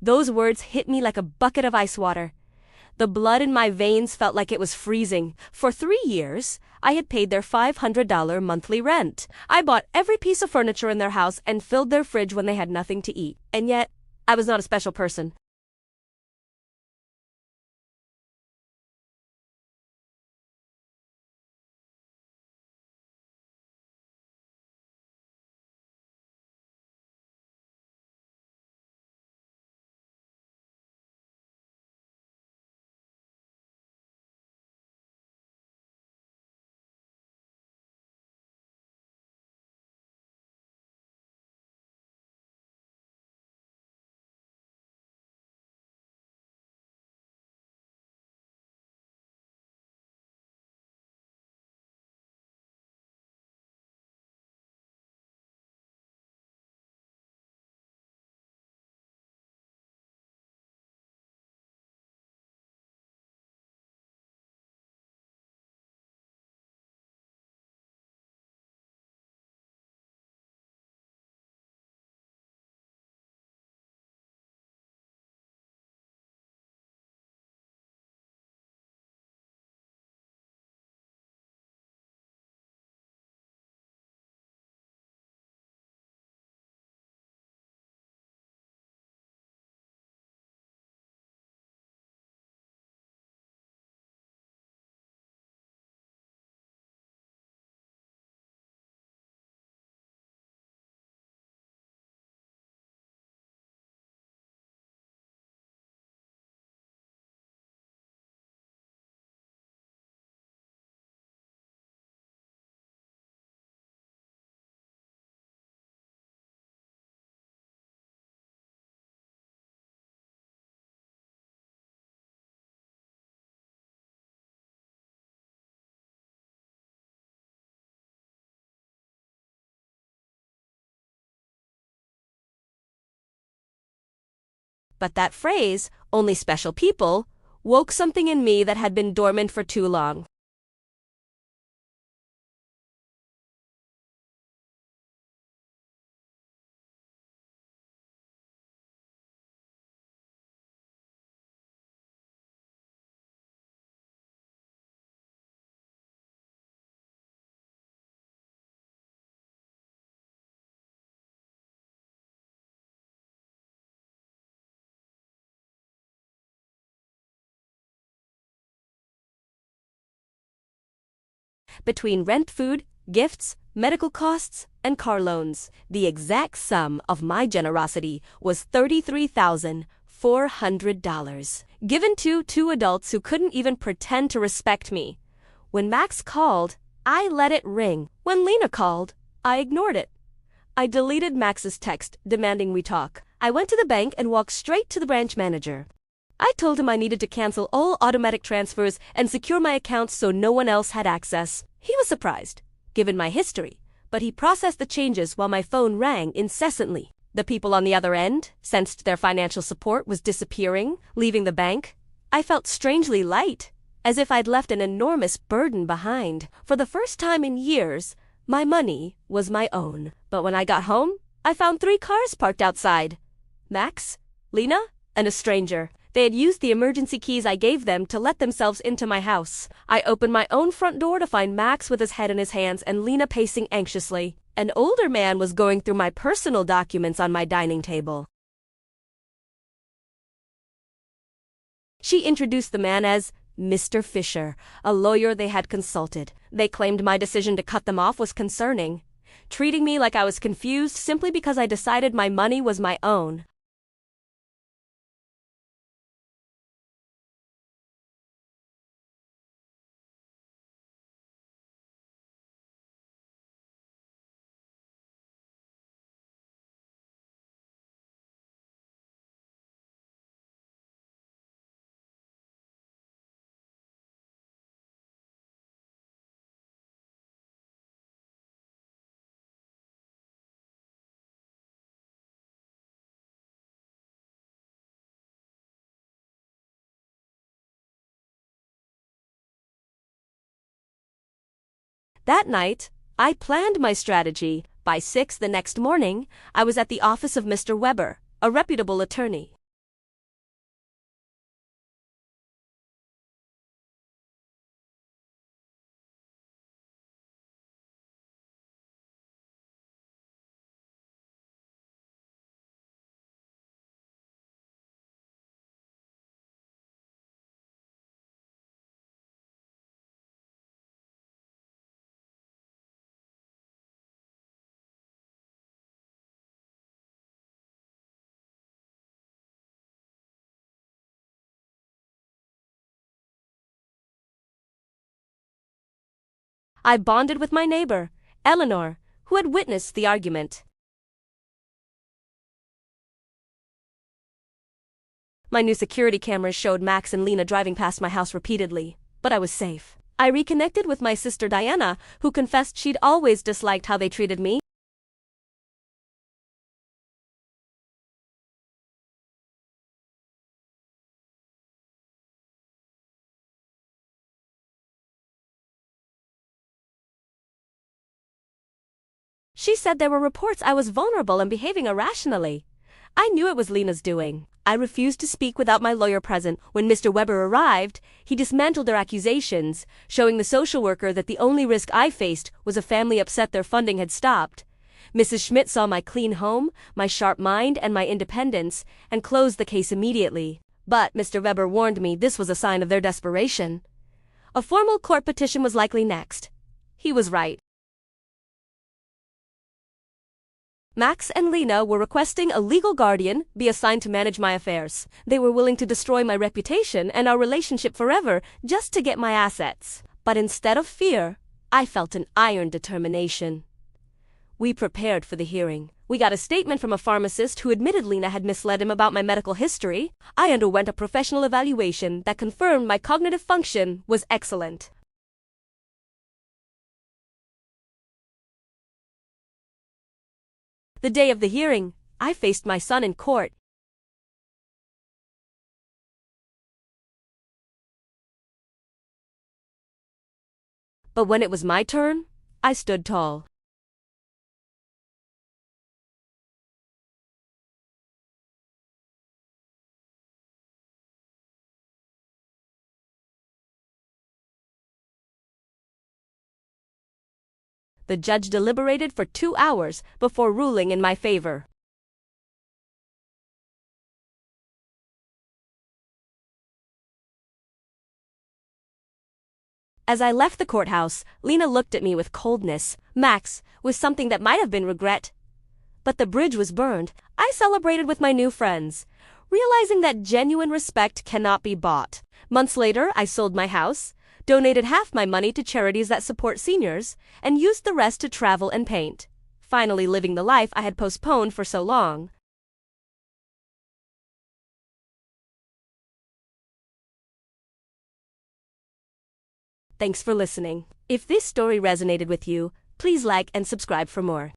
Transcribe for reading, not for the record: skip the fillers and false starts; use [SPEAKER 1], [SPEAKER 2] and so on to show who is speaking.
[SPEAKER 1] Those words hit me like a bucket of ice water. The blood in my veins felt like it was freezing. For 3 years, I had paid their $500 monthly rent. I bought every piece of furniture in their house and filled their fridge when they had nothing to eat. And yet, I was not a special person. But that phrase, only special people, woke something in me that had been dormant for too long. Between rent, food, gifts, medical costs, and car loans, the exact sum of my generosity was $33,400, given to 2 adults who couldn't even pretend to respect me. When Max called, I let it ring. When Lena called, I ignored it. I deleted Max's text demanding we talk. I went to the bank and walked straight to the branch manager. I told him I needed to cancel all automatic transfers and secure my accounts so no one else had access. He was surprised, given my history, but he processed the changes while my phone rang incessantly. The people on the other end sensed their financial support was disappearing, leaving the bank. I felt strangely light, as if I'd left an enormous burden behind. For the first time in years, my money was my own. But when I got home, I found 3 cars parked outside. Max, Lena, and a stranger. They had used the emergency keys I gave them to let themselves into my house. I opened my own front door to find Max with his head in his hands and Lena pacing anxiously. An older man was going through my personal documents on my dining table. She introduced the man as Mr. Fisher, a lawyer they had consulted. They claimed my decision to cut them off was concerning, treating me like I was confused simply because I decided my money was my own. That night, I planned my strategy. By 6 the next morning, I was at the office of Mr. Weber, a reputable attorney. I bonded with my neighbor, Eleanor, who had witnessed the argument. My new security cameras showed Max and Lena driving past my house repeatedly, but I was safe. I reconnected with my sister Diana, who confessed she'd always disliked how they treated me. She said there were reports I was vulnerable and behaving irrationally. I knew it was Lena's doing. I refused to speak without my lawyer present. When Mr. Weber arrived, he dismantled their accusations, showing the social worker that the only risk I faced was a family upset their funding had stopped. Mrs. Schmidt saw my clean home, my sharp mind, and my independence, and closed the case immediately. But Mr. Weber warned me this was a sign of their desperation. A formal court petition was likely next. He was right. Max and Lena were requesting a legal guardian be assigned to manage my affairs. They were willing to destroy my reputation and our relationship forever just to get my assets. But instead of fear, I felt an iron determination. We prepared for the hearing. We got a statement from a pharmacist who admitted Lena had misled him about my medical history. I underwent a professional evaluation that confirmed my cognitive function was excellent. The day of the hearing, I faced my son in court. But when it was my turn, I stood tall. The judge deliberated for 2 hours before ruling in my favor. As I left the courthouse, Lena looked at me with coldness. Max, with something that might have been regret. But the bridge was burned. I celebrated with my new friends, realizing that genuine respect cannot be bought. Months later, I sold my house, donated half my money to charities that support seniors, and used the rest to travel and paint, finally living the life I had postponed for so long. Thanks for listening. If this story resonated with you, please like and subscribe for more.